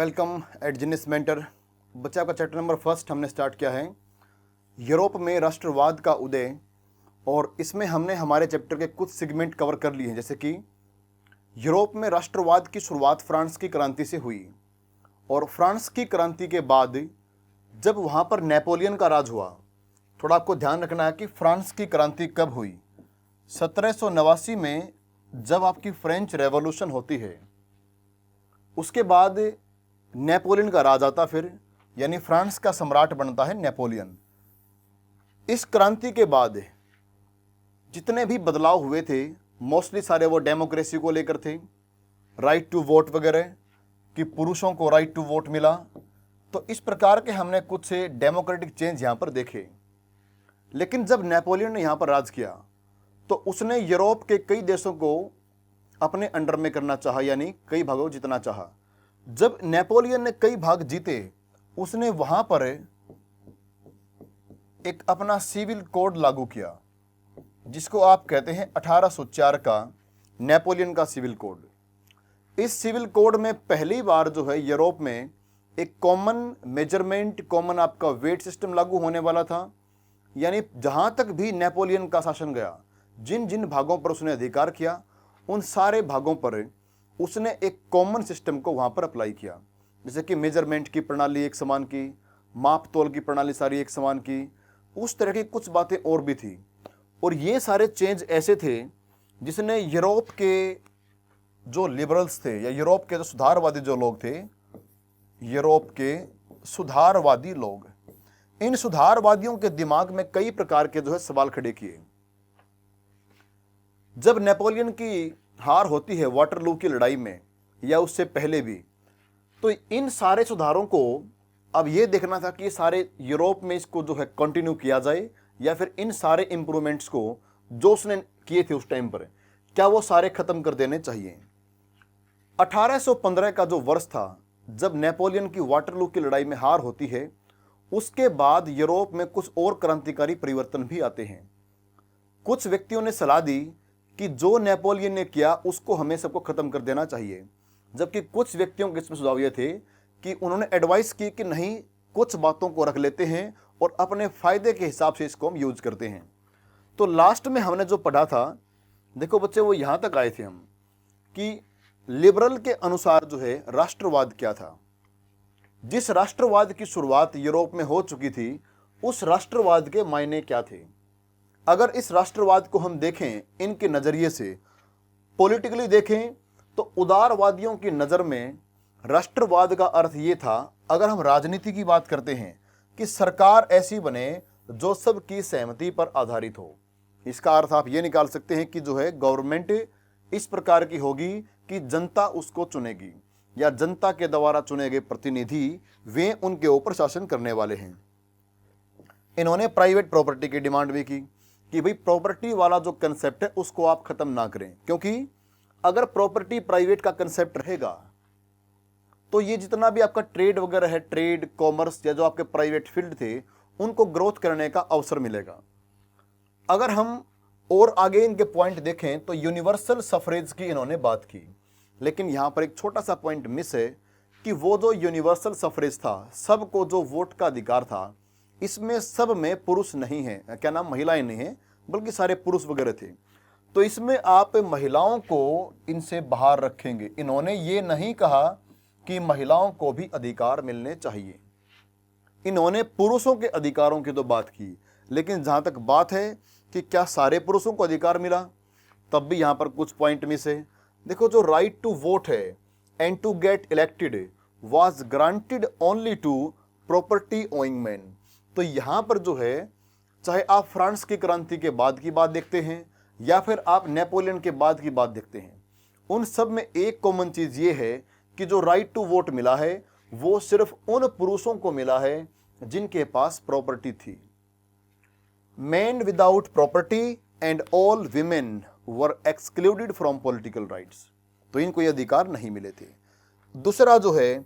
Welcome eight genius mentor. बच्चे आपका chapter number first हमने स्टार्ट किया है, यूरोप में राष्ट्रवाद का उदय। और इसमें हमने हमारे चैप्टर के कुछ सेगमेंट कवर कर लिए हैं, जैसे कि यूरोप में राष्ट्रवाद की शुरुआत फ्रांस की क्रांति से हुई और फ्रांस की क्रांति के बाद जब वहाँ पर नेपोलियन का राज हुआ। थोड़ा आपको ध्यान रखना है कि फ्रांस की क्रांति कब हुई। 1789 में जब आपकी फ्रेंच रेवोल्यूशन होती है, उसके बाद नेपोलियन का राज आता, फिर यानी फ्रांस का सम्राट बनता है नेपोलियन। इस क्रांति के बाद जितने भी बदलाव हुए थे, मोस्टली सारे वो डेमोक्रेसी को लेकर थे, राइट टू वोट वगैरह, कि पुरुषों को राइट टू वोट मिला। तो इस प्रकार के हमने कुछ से डेमोक्रेटिक चेंज यहाँ पर देखे। लेकिन जब नेपोलियन ने यहाँ पर राज किया तो उसने यूरोप के कई देशों को अपने अंडर में करना चाहा, यानी कई भागों जीतना चाहा। जब नेपोलियन ने कई भाग जीते, उसने वहां पर एक अपना सिविल कोड लागू किया, जिसको आप कहते हैं 1804 का नेपोलियन का सिविल कोड। इस सिविल कोड में पहली बार जो है यूरोप में एक कॉमन मेजरमेंट, कॉमन आपका वेट सिस्टम लागू होने वाला था। यानी जहां तक भी नेपोलियन का शासन गया, जिन जिन भागों पर उसने अधिकार किया, उन सारे भागों पर उसने एक कॉमन सिस्टम को वहां पर अप्लाई किया। जैसे कि मेजरमेंट की प्रणाली एक समान की, माप तोल की प्रणाली सारी एक समान की, उस तरह की कुछ बातें और भी थी। और ये सारे चेंज ऐसे थे जिसने यूरोप के जो लिबरल्स थे या यूरोप के जो सुधारवादी जो लोग थे, यूरोप के सुधारवादी लोग, इन सुधारवादियों के दिमाग में कई प्रकार के जो है सवाल खड़े किए। जब नेपोलियन की हार होती है वाटरलू की लड़ाई में या उससे पहले भी, तो इन सारे सुधारों को अब ये देखना था कि सारे यूरोप में इसको जो है कंटिन्यू किया जाए, या फिर इन सारे इंप्रूवमेंट्स को जो उसने किए थे उस टाइम पर, क्या वो सारे खत्म कर देने चाहिए। 1815 का जो वर्ष था, जब नेपोलियन की वाटरलू की लड़ाई में हार होती है, उसके बाद यूरोप में कुछ और क्रांतिकारी परिवर्तन भी आते हैं। कुछ व्यक्तियों ने सलाह दी कि जो नेपोलियन ने किया उसको हमें सबको खत्म कर देना चाहिए, जबकि कुछ व्यक्तियों के इसमें सुझाव ये थे कि उन्होंने एडवाइस की कि नहीं, कुछ बातों को रख लेते हैं और अपने फायदे के हिसाब से इसको हम यूज करते हैं। तो लास्ट में हमने जो पढ़ा था, देखो बच्चे, वो यहां तक आए थे हम कि लिबरल के अनुसार जो है राष्ट्रवाद क्या था। जिस राष्ट्रवाद की शुरुआत यूरोप में हो चुकी थी, उस राष्ट्रवाद के मायने क्या थे। अगर इस राष्ट्रवाद को हम देखें इनके नजरिए से, पॉलिटिकली देखें, तो उदारवादियों की नज़र में राष्ट्रवाद का अर्थ ये था, अगर हम राजनीति की बात करते हैं, कि सरकार ऐसी बने जो सबकी सहमति पर आधारित हो। इसका अर्थ आप ये निकाल सकते हैं कि जो है गवर्नमेंट इस प्रकार की होगी कि जनता उसको चुनेगी, या जनता के द्वारा चुने गए प्रतिनिधि वे उनके ऊपर शासन करने वाले हैं। इन्होंने प्राइवेट प्रॉपर्टी की डिमांड भी की कि भाई प्रॉपर्टी वाला जो कंसेप्ट है उसको आप खत्म ना करें, क्योंकि अगर प्रॉपर्टी प्राइवेट का कंसेप्ट रहेगा तो ये जितना भी आपका ट्रेड वगैरह है, ट्रेड, कॉमर्स, या जो आपके प्राइवेट फील्ड थे, उनको ग्रोथ करने का अवसर मिलेगा। अगर हम और आगे इनके पॉइंट देखें तो यूनिवर्सल सफरेज की इन्होंने बात की, लेकिन यहां पर एक छोटा सा पॉइंट मिस है कि वो जो यूनिवर्सल सफरेज था, सबको जो वोट का अधिकार था, इसमें सब में पुरुष नहीं है, क्या नाम, महिलाएं नहीं है, बल्कि सारे पुरुष वगैरह थे। तो इसमें आप महिलाओं को इनसे बाहर रखेंगे। इन्होंने ये नहीं कहा कि महिलाओं को भी अधिकार मिलने चाहिए, इन्होंने पुरुषों के अधिकारों की तो बात की। लेकिन जहां तक बात है कि क्या सारे पुरुषों को अधिकार मिला, तब भी यहां पर कुछ पॉइंट मिस है। देखो, जो राइट टू वोट है and to get elected was granted only to property owning man. तो यहां पर जो है, चाहे आप फ्रांस की क्रांति के बाद की बात देखते हैं या फिर आप नेपोलियन के बाद की बात देखते हैं, उन सब में एक कॉमन चीज ये है कि जो राइट टू वोट मिला है वो सिर्फ उन पुरुषों को मिला है जिनके पास प्रॉपर्टी थी। Man without property and all women were excluded from political rights. तो इनको ये अधिकार नहीं मिले थे। दूसरा जो है,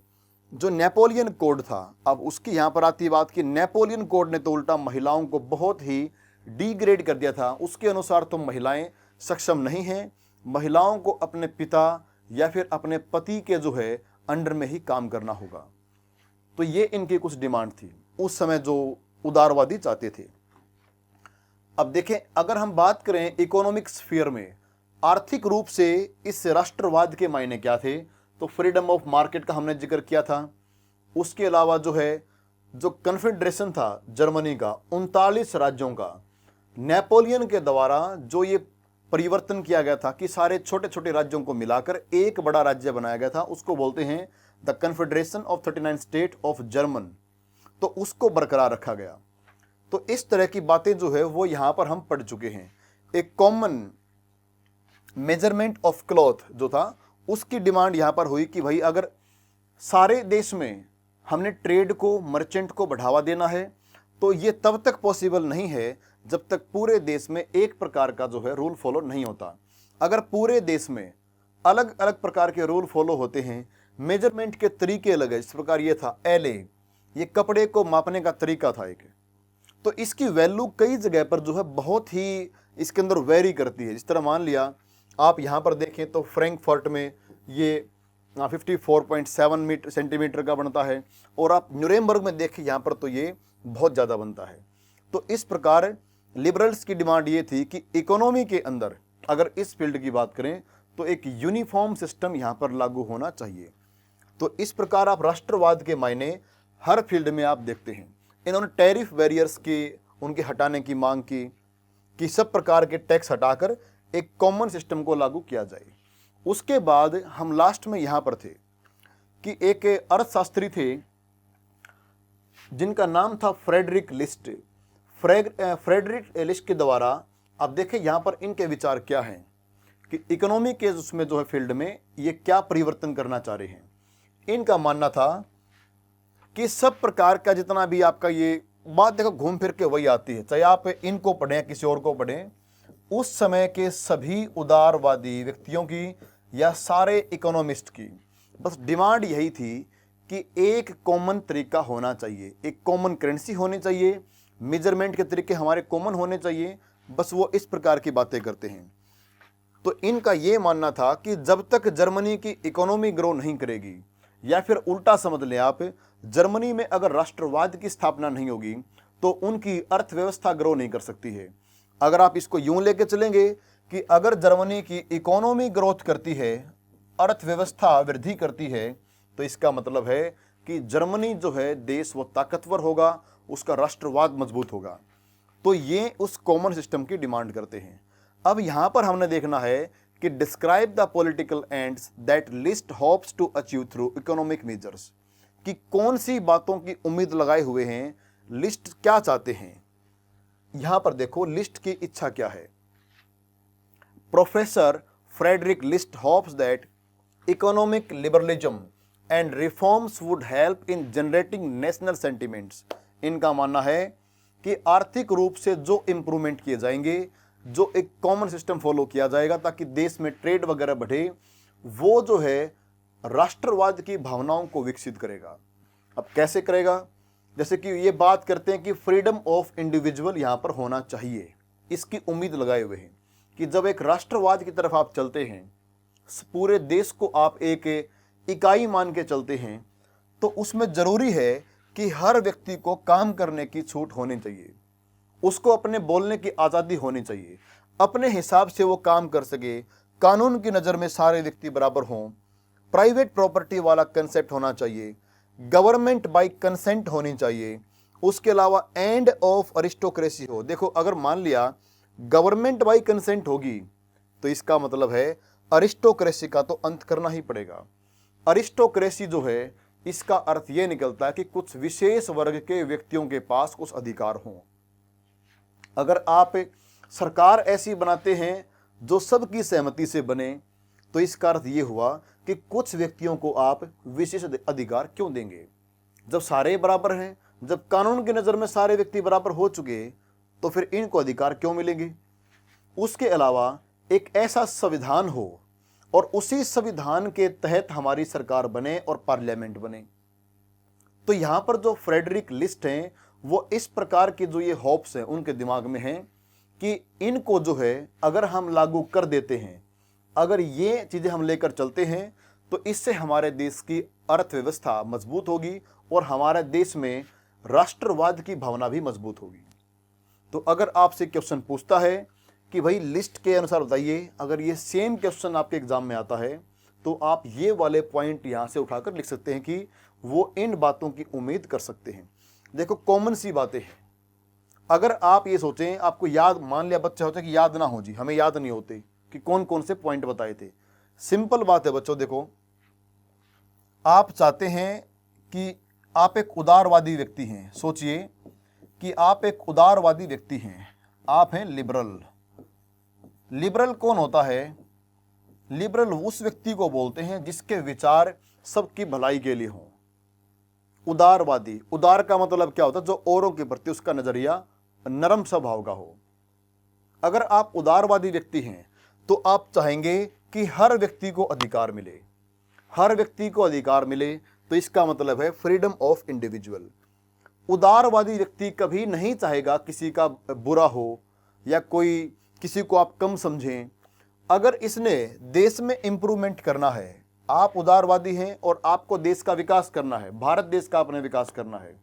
जो नेपोलियन कोड था, अब उसकी यहां पर आती बात कि नेपोलियन कोड ने तो उल्टा महिलाओं को बहुत ही डिग्रेड कर दिया था। उसके अनुसार तो महिलाएं सक्षम नहीं हैं, महिलाओं को अपने पिता या फिर अपने पति के जो है अंडर में ही काम करना होगा। तो ये इनकी कुछ डिमांड थी उस समय जो उदारवादी चाहते थे। अब देखें, अगर हम बात करें इकोनॉमिक स्फीयर में आर्थिक रूप से इस राष्ट्रवाद के मायने क्या थे, तो फ्रीडम ऑफ मार्केट का हमने जिक्र किया था। उसके अलावा जो कन्फेडरेशन था जर्मनी का 39 राज्यों का, नेपोलियन के द्वारा जो ये परिवर्तन किया गया था कि सारे छोटे छोटे राज्यों को मिलाकर एक बड़ा राज्य बनाया गया था, उसको बोलते हैं the confederation of 39 state of German. तो उसको बरकरार रखा गया। तो इस तरह की बातें जो है वो यहां पर हम पढ़ चुके हैं। एक कॉमन मेजरमेंट ऑफ क्लॉथ जो था उसकी डिमांड यहां पर हुई कि भाई अगर सारे देश में हमने ट्रेड को, मर्चेंट को बढ़ावा देना है तो ये तब तक पॉसिबल नहीं है जब तक पूरे देश में एक प्रकार का जो है रूल फॉलो नहीं होता। अगर पूरे देश में अलग अलग प्रकार के रूल फॉलो होते हैं, मेजरमेंट के तरीके अलग है, इस प्रकार ये था एलए, ये कपड़े को मापने का तरीका था एक, तो इसकी वैल्यू कई जगह पर जो है बहुत ही इसके अंदर वेरी करती है। जिस तरह मान लिया आप यहाँ पर देखें तो फ्रैंकफर्ट में ये 54.7 सेंटीमीटर का बनता है, और आप न्यूरेमबर्ग में देखें यहाँ पर तो ये बहुत ज़्यादा बनता है। तो इस प्रकार लिबरल्स की डिमांड ये थी कि इकोनॉमी के अंदर अगर इस फील्ड की बात करें तो एक यूनिफॉर्म सिस्टम यहाँ पर लागू होना चाहिए। तो इस प्रकार आप राष्ट्रवाद के मायने हर फील्ड में आप देखते हैं। इन्होंने टैरिफ बैरियर्स की उनके हटाने की मांग की कि सब प्रकार के टैक्स हटाकर एक कॉमन सिस्टम को लागू किया जाए। उसके बाद हम लास्ट में यहाँ पर थे कि एक अर्थशास्त्री थे जिनका नाम था फ्रेडरिक लिस्ट। फ्रेडरिक लिस्ट के द्वारा आप देखें यहाँ पर इनके विचार क्या हैं कि इकोनॉमी के उसमें जो है फील्ड में ये क्या परिवर्तन करना चाह रहे हैं। इनका मानना था कि सब प्रकार का जितना भी आपका ये बात देखो घूम फिर के वही आती है, चाहे आप इनको पढ़ें या किसी और को पढ़ें, उस समय के सभी उदारवादी व्यक्तियों की या सारे इकोनॉमिस्ट की बस डिमांड यही थी कि एक कॉमन तरीका होना चाहिए, एक कॉमन करेंसी होनी चाहिए, मेजरमेंट के तरीके हमारे कॉमन होने चाहिए। बस वो इस प्रकार की बातें करते हैं। तो इनका ये मानना था कि जब तक जर्मनी की इकोनॉमी ग्रो नहीं करेगी, या फिर उल्टा समझ लें आप, जर्मनी में अगर राष्ट्रवाद की स्थापना नहीं होगी तो उनकी अर्थव्यवस्था ग्रो नहीं कर सकती है। अगर आप इसको यूं लेके चलेंगे कि अगर जर्मनी की इकोनॉमी ग्रोथ करती है, अर्थव्यवस्था वृद्धि करती है, तो इसका मतलब है कि जर्मनी जो है देश वो ताकतवर होगा, उसका राष्ट्रवाद मजबूत होगा। तो ये उस कॉमन सिस्टम की डिमांड करते हैं। अब यहां पर हमने देखना है कि describe the political ends that List hopes to achieve through economic measures, कि कौन सी बातों की उम्मीद लगाए हुए हैं, लिस्ट क्या चाहते हैं। यहां पर देखो लिस्ट की इच्छा क्या है। Professor Friedrich List hopes that economic liberalism and reforms would help in generating national sentiments. इनका मानना है कि आर्थिक रूप से जो इंप्रूवमेंट किए जाएंगे, जो एक कॉमन सिस्टम फॉलो किया जाएगा ताकि देश में ट्रेड वगैरह बढ़े, वो जो है राष्ट्रवाद की भावनाओं को विकसित करेगा। अब कैसे करेगा? जैसे कि ये बात करते हैं कि फ्रीडम ऑफ इंडिविजुअल यहाँ पर होना चाहिए, इसकी उम्मीद लगाए हुए हैं कि जब एक राष्ट्रवाद की तरफ आप चलते हैं, पूरे देश को आप एक इकाई मान के चलते हैं, तो उसमें जरूरी है कि हर व्यक्ति को काम करने की छूट होनी चाहिए, उसको अपने बोलने की आज़ादी होनी चाहिए, अपने हिसाब से वो काम कर सके, कानून की नज़र में सारे व्यक्ति बराबर हों, प्राइवेट प्रॉपर्टी वाला कंसेप्ट होना चाहिए, गवर्नमेंट बाय कंसेंट होनी चाहिए, उसके अलावा एंड ऑफ अरिस्टोक्रेसी हो। देखो अगर मान लिया गवर्नमेंट बाय कंसेंट होगी तो इसका मतलब है अरिस्टोक्रेसी का तो अंत करना ही पड़ेगा। अरिस्टोक्रेसी जो है इसका अर्थ यह निकलता है कि कुछ विशेष वर्ग के व्यक्तियों के पास कुछ अधिकार हों। अगर आप सरकार ऐसी बनाते हैं जो सबकी सहमति से बने, तो इसका अर्थ ये हुआ कि कुछ व्यक्तियों को आप विशेष अधिकार क्यों देंगे? जब सारे बराबर हैं, जब कानून की नज़र में सारे व्यक्ति बराबर हो चुके, तो फिर इनको अधिकार क्यों मिलेंगे? उसके अलावा एक ऐसा संविधान हो और उसी संविधान के तहत हमारी सरकार बने और पार्लियामेंट बने। तो यहां पर जो फ्रेडरिक लिस्ट हैं वो इस प्रकार की जो ये होप्स हैं उनके दिमाग में हैं कि इनको जो है अगर हम लागू कर देते हैं, अगर ये चीज़ें हम लेकर चलते हैं, तो इससे हमारे देश की अर्थव्यवस्था मजबूत होगी और हमारे देश में राष्ट्रवाद की भावना भी मजबूत होगी। तो अगर आपसे क्वेश्चन पूछता है कि भाई लिस्ट के अनुसार बताइए, अगर ये सेम क्वेश्चन आपके एग्जाम में आता है तो आप ये वाले पॉइंट यहाँ से उठाकर लिख सकते हैं कि वो इन बातों की उम्मीद कर सकते हैं। देखो कॉमन सी बातें हैं। अगर आप ये सोचें, आपको याद, मान लिया बच्चे होते कि याद ना हो जी, हमें याद नहीं होते कि कौन कौन से पॉइंट बताए थे। सिंपल बात है बच्चों, देखो आप चाहते हैं कि आप एक उदारवादी व्यक्ति हैं। सोचिए कि आप एक उदारवादी व्यक्ति हैं, आप हैं लिबरल। लिबरल कौन होता है? लिबरल उस व्यक्ति को बोलते हैं जिसके विचार सबकी भलाई के लिए हों। उदारवादी, उदार का मतलब क्या होता है? जो औरों के प्रति उसका नजरिया नरम स्वभाव का हो। अगर आप उदारवादी व्यक्ति हैं तो आप चाहेंगे कि हर व्यक्ति को अधिकार मिले। हर व्यक्ति को अधिकार मिले तो इसका मतलब है फ्रीडम ऑफ इंडिविजुअल। उदारवादी व्यक्ति कभी नहीं चाहेगा किसी का बुरा हो या कोई किसी को आप कम समझें। अगर इसने देश में इंप्रूवमेंट करना है, आप उदारवादी हैं और आपको देश का विकास करना है, भारत देश का अपने विकास करना है,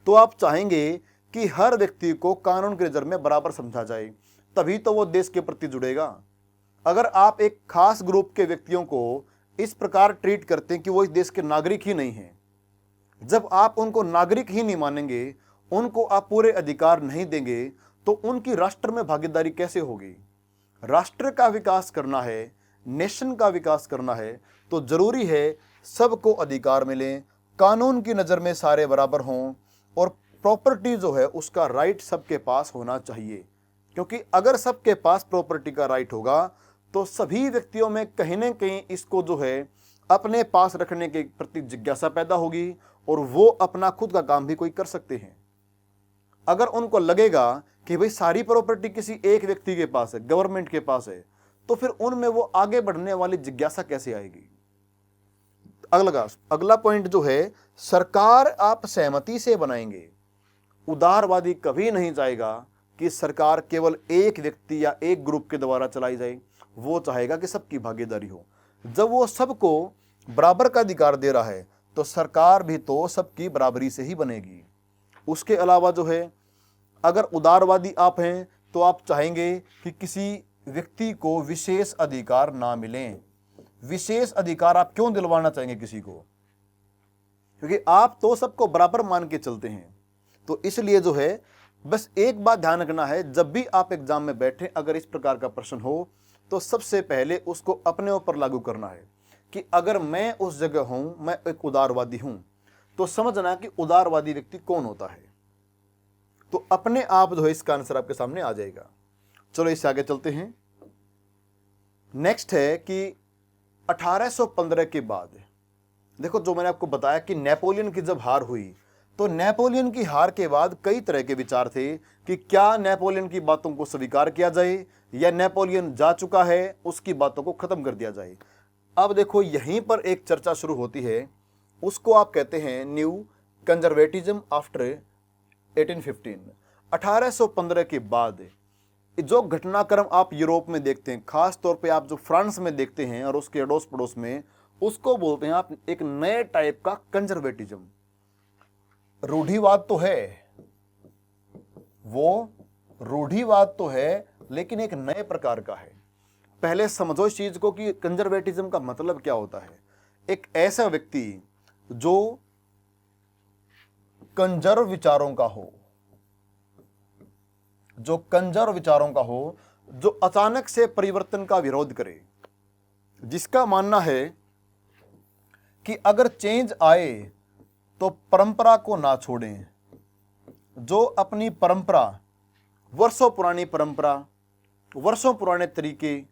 तो आप चाहेंगे कि हर व्यक्ति को कानून के नजर में बराबर समझा जाए, तभी तो वो देश के प्रति जुड़ेगा। अगर आप एक खास ग्रुप के व्यक्तियों को इस प्रकार ट्रीट करते हैं कि वो इस देश के नागरिक ही नहीं हैं, जब आप उनको नागरिक ही नहीं मानेंगे, उनको आप पूरे अधिकार नहीं देंगे, तो उनकी राष्ट्र में भागीदारी कैसे होगी? राष्ट्र का विकास करना है, नेशन का विकास करना है, तो जरूरी है सबको अधिकार मिले, कानून की नज़र में सारे बराबर हों और प्रॉपर्टी जो है उसका राइट सबके पास होना चाहिए। क्योंकि अगर सबके पास प्रॉपर्टी का राइट होगा तो सभी व्यक्तियों में कहीं ना कहीं इसको जो है अपने पास रखने के प्रति जिज्ञासा पैदा होगी और वो अपना खुद का काम भी कोई कर सकते हैं। अगर उनको लगेगा कि भाई सारी प्रॉपर्टी किसी एक व्यक्ति के पास है, गवर्नमेंट के पास है, तो फिर उनमें वो आगे बढ़ने वाली जिज्ञासा कैसे आएगी? अगला पॉइंट जो है, सरकार आप सहमति से बनाएंगे। उदारवादी कभी नहीं चाहेगा कि सरकार केवल एक व्यक्ति या एक ग्रुप के द्वारा चलाई जाए, वो चाहेगा कि सबकी भागीदारी हो। जब वो सबको बराबर का अधिकार दे रहा है तो सरकार भी तो सबकी बराबरी से ही बनेगी। उसके अलावा जो है, अगर उदारवादी आप हैं तो आप चाहेंगे कि किसी व्यक्ति को विशेष अधिकार ना मिलें। विशेष अधिकार आप क्यों दिलवाना चाहेंगे किसी को? क्योंकि आप तो सबको बराबर मान के चलते हैं। तो इसलिए जो है, बस एक बात ध्यान रखना है, जब भी आप एग्जाम में बैठे अगर इस प्रकार का प्रश्न हो तो सबसे पहले उसको अपने ऊपर लागू करना है कि अगर मैं उस जगह हूं, मैं एक उदारवादी हूं, तो समझना कि उदारवादी व्यक्ति कौन होता है। तो अपने आप जो है इसका आंसर आपके सामने आ जाएगा। चलो इससे आगे चलते हैं। नेक्स्ट है कि 1815 के बाद, देखो जो मैंने आपको बताया कि नेपोलियन की जब हार हुई, तो नेपोलियन की हार के बाद कई तरह के विचार थे कि क्या नेपोलियन की बातों को स्वीकार किया जाए या नेपोलियन जा चुका है उसकी बातों को खत्म कर दिया जाए। अब देखो यहीं पर एक चर्चा शुरू होती है, उसको आप कहते हैं न्यू कंजर्वेटिज्म आफ्टर 1815। 1815 के बाद जो घटनाक्रम आप यूरोप में देखते हैं, खास तौर पे आप जो फ्रांस में देखते हैं और उसके अड़ोस पड़ोस में, उसको बोलते हैं आप एक नए टाइप का कंजर्वेटिज्म। रूढ़िवाद तो है, वो रूढ़िवाद तो है, लेकिन एक नए प्रकार का है। पहले समझो इस चीज को कि कंजर्वेटिज्म का मतलब क्या होता है। एक ऐसा व्यक्ति जो कंजर्व विचारों का हो, जो कंजर्व विचारों का हो, जो अचानक से परिवर्तन का विरोध करे, जिसका मानना है कि अगर चेंज आए तो परंपरा को ना छोड़ें, जो अपनी परंपरा, वर्षों पुरानी परंपरा, वर्षों पुराने तरीके,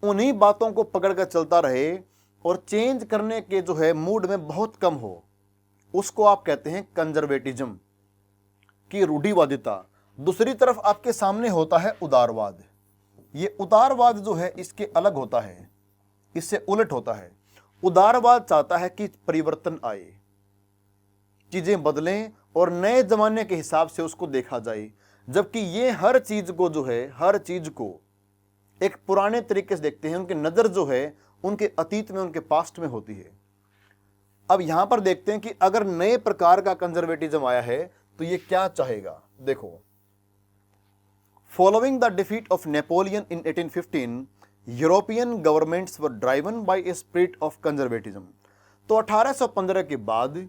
उन्हीं बातों को पकड़कर चलता रहे और चेंज करने के जो है मूड में बहुत कम हो, उसको आप कहते हैं कंजर्वेटिज्म की रूढ़िवादिता। दूसरी तरफ आपके सामने होता है उदारवाद। ये उदारवाद जो है इसके अलग होता है, इससे उलट होता है। उदारवाद चाहता है कि परिवर्तन आए, चीजें बदलें और नए जमाने के हिसाब से उसको देखा जाए, जबकि ये हर चीज को जो है, हर चीज को एक पुराने तरीके से देखते हैं। उनकी नजर जो है उनके अतीत में, उनके पास्ट में होती है। अब यहां पर देखते हैं कि अगर नए प्रकार का कंजर्वेटिज्म आया है तो ये क्या चाहेगा। देखो, following the defeat of Napoleon in 1815 European governments were driven by a spirit of conservatism. तो 1815 के बाद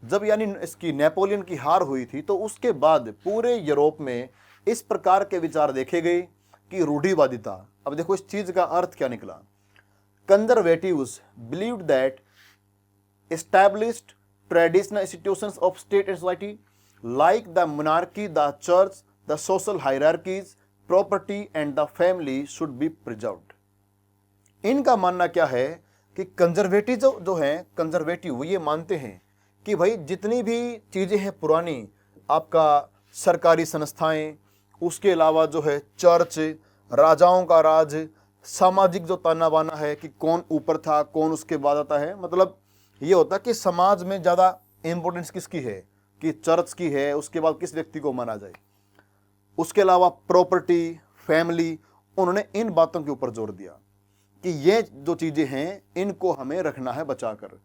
जब यानी इसकी नेपोलियन की हार हुई थी, तो उसके बाद पूरे यूरोप में इस प्रकार के विचार देखे गए कि रूढ़िवादिता। अब देखो इस चीज का अर्थ क्या निकला। Conservatives believed that established traditional institutions of state and society like the monarchy, the church, the social hierarchies, property and the family should be preserved. इनका मानना क्या है कि कंजर्वेटिव जो है, कंजर्वेटिव वो ये मानते हैं कि भाई जितनी भी चीजें हैं पुरानी, आपका सरकारी संस्थाएं, उसके अलावा जो है चर्च, राजाओं का राज, सामाजिक जो ताना बाना है कि कौन ऊपर था कौन उसके बाद आता है, मतलब ये होता है कि समाज में ज़्यादा इंपॉर्टेंस किसकी है, कि चर्च की है, उसके बाद किस व्यक्ति को माना जाए। उसके अलावा प्रॉपर्टी, फैमिली, उन्होंने इन बातों के ऊपर जोर दिया कि ये जो चीज़ें हैं इनको हमें रखना है बचाकर।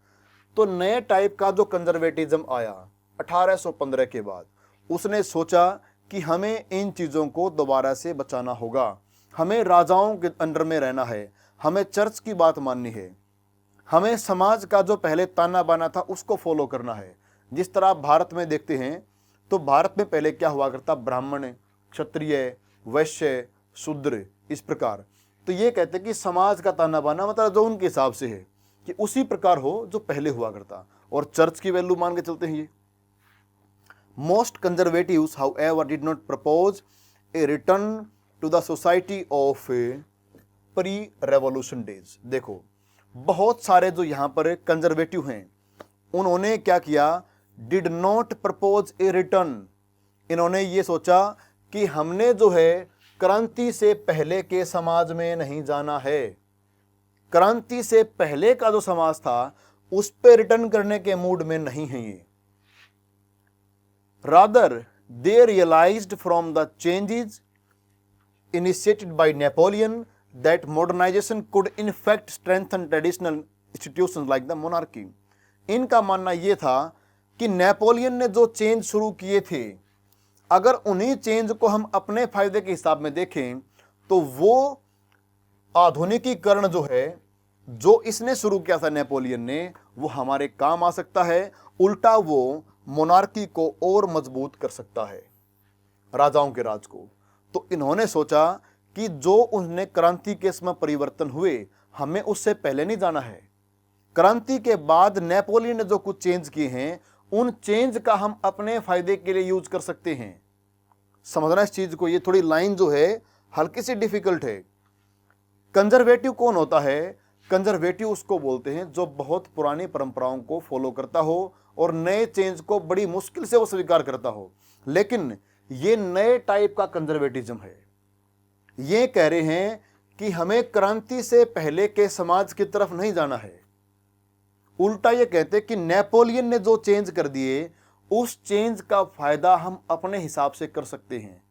तो नए टाइप का जो कंजर्वेटिज्म आया 1815 के बाद, उसने सोचा कि हमें इन चीज़ों को दोबारा से बचाना होगा, हमें राजाओं के अंडर में रहना है, हमें चर्च की बात माननी है, हमें समाज का जो पहले ताना बाना था उसको फॉलो करना है। जिस तरह आप भारत में देखते हैं तो भारत में पहले क्या हुआ करता, ब्राह्मण, क्षत्रिय, वैश्य, शूद्र, इस प्रकार। तो ये कहते हैं कि समाज का ताना बाना मतलब जो उनके हिसाब से है कि उसी प्रकार हो जो पहले हुआ करता, और चर्च की वैल्यू मान के चलते हैं ये। Most conservatives however did not propose a return to the society of pre revolution days. देखो बहुत सारे जो यहाँ पर कंजर्वेटिव हैं उन्होंने क्या किया, did not propose a return. इन्होंने ये सोचा कि हमने जो है क्रांति से पहले के समाज में नहीं जाना है, क्रांति से पहले का जो समाज था उस पे रिटर्न करने के मूड में नहीं है ये। Rather they realised from the changes initiated by Napoleon that modernisation could in fact strengthen traditional institutions like the monarchy. इनका मानना यह था कि नेपोलियन ने जो चेंज शुरू किए थे, अगर उन्हीं चेंज को हम अपने फायदे के हिसाब में देखें तो वो आधुनिकीकरण जो है, जो इसने शुरू किया था नेपोलियन ने, वो हमारे काम आ सकता है। उल्टा वो मोनार्की को और मजबूत कर सकता है, राजाओं के राज को। तो इन्होंने सोचा कि जो उन्हें क्रांति के समय परिवर्तन हुए, हमें उससे पहले नहीं जाना है। क्रांति के बाद नेपोलियन ने जो कुछ चेंज किए हैं, उन चेंज का हम अपने फायदे के लिए यूज कर सकते हैं। समझना इस चीज को, ये थोड़ी लाइन जो है हल्की सी डिफिकल्ट है। कंजर्वेटिव कौन होता है? कंजर्वेटिव उसको बोलते हैं जो बहुत पुरानी परंपराओं को फॉलो करता हो और नए चेंज को बड़ी मुश्किल से वो स्वीकार करता हो। लेकिन ये नए टाइप का कंजर्वेटिज्म है। ये कह रहे हैं कि हमें क्रांति से पहले के समाज की तरफ नहीं जाना है। उल्टा ये कहते हैं कि नेपोलियन ने जो चेंज कर दिए, उस चेंज का फायदा हम अपने हिसाब से कर सकते हैं।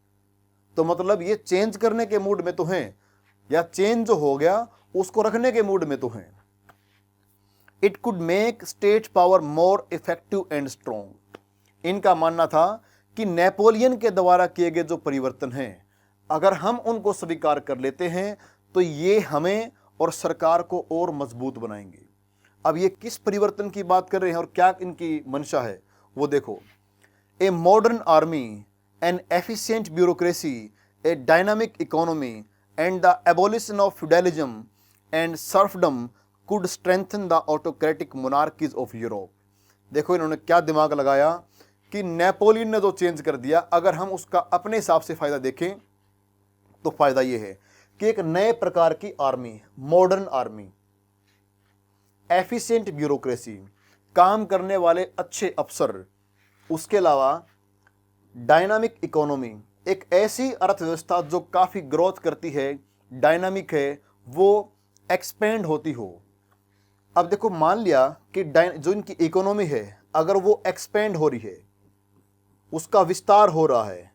तो मतलब ये चेंज करने के मूड में तो हैं, या चेंज जो हो गया उसको रखने के मूड में तो हैं। It could make state power more effective and strong. इनका मानना था कि नेपोलियन के द्वारा किए गए जो परिवर्तन हैं, अगर हम उनको स्वीकार कर लेते हैं तो ये हमें और सरकार को और मजबूत बनाएंगे। अब ये किस परिवर्तन की बात कर रहे हैं और क्या इनकी मंशा है वो देखो। A modern army, N efficient bureaucracy, a dynamic economy and the abolition of feudalism and serfdom could strengthen the autocratic monarchies of Europe. देखो इन्होंने क्या दिमाग लगाया कि नेपोलियन ने जो चेंज कर दिया, अगर हम उसका अपने हिसाब से फायदा देखें तो फायदा ये है कि एक नए प्रकार की army, modern army, efficient bureaucracy, काम करने वाले अच्छे अफसर, उसके अलावा डायनामिक इकोनॉमी, एक ऐसी अर्थव्यवस्था जो काफ़ी ग्रोथ करती है, डायनामिक है, वो एक्सपेंड होती हो। अब देखो मान लिया कि जो इनकी इकोनॉमी है अगर वो एक्सपेंड हो रही है, उसका विस्तार हो रहा है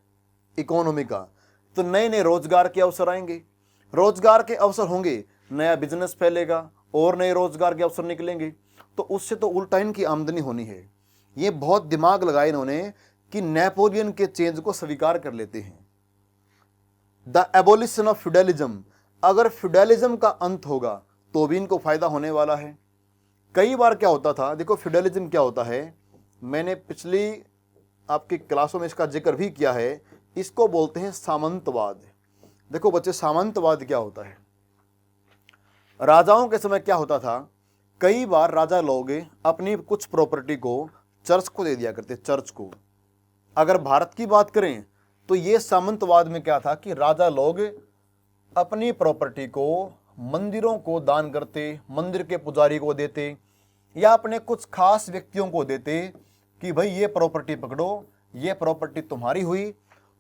इकोनॉमी का, तो नए नए रोजगार के अवसर आएंगे। रोजगार के अवसर होंगे, नया बिजनेस फैलेगा और नए रोजगार के अवसर निकलेंगे, तो उससे तो उल्टा इनकी आमदनी होनी है। ये बहुत दिमाग लगाया इन्होंने कि नेपोलियन के चेंज को स्वीकार कर लेते हैं। द एबोलिशन ऑफ फ्यूडलिज्म, अगर फ्यूडलिज्म का अंत होगा तो भी इनको फायदा होने वाला है। कई बार क्या होता था, देखो फ्यूडलिज्म क्या होता है, मैंने पिछली आपकी क्लासों में इसका जिक्र भी किया है, इसको बोलते हैं सामंतवाद। देखो बच्चे, सामंतवाद क्या होता है? राजाओं के समय क्या होता था, कई बार राजा लोग अपनी कुछ प्रॉपर्टी को चर्च को दे दिया करते, चर्च को। अगर भारत की बात करें तो ये सामंतवाद में क्या था कि राजा लोग अपनी प्रॉपर्टी को मंदिरों को दान करते, मंदिर के पुजारी को देते, या अपने कुछ खास व्यक्तियों को देते कि भाई ये प्रॉपर्टी पकड़ो, ये प्रॉपर्टी तुम्हारी हुई,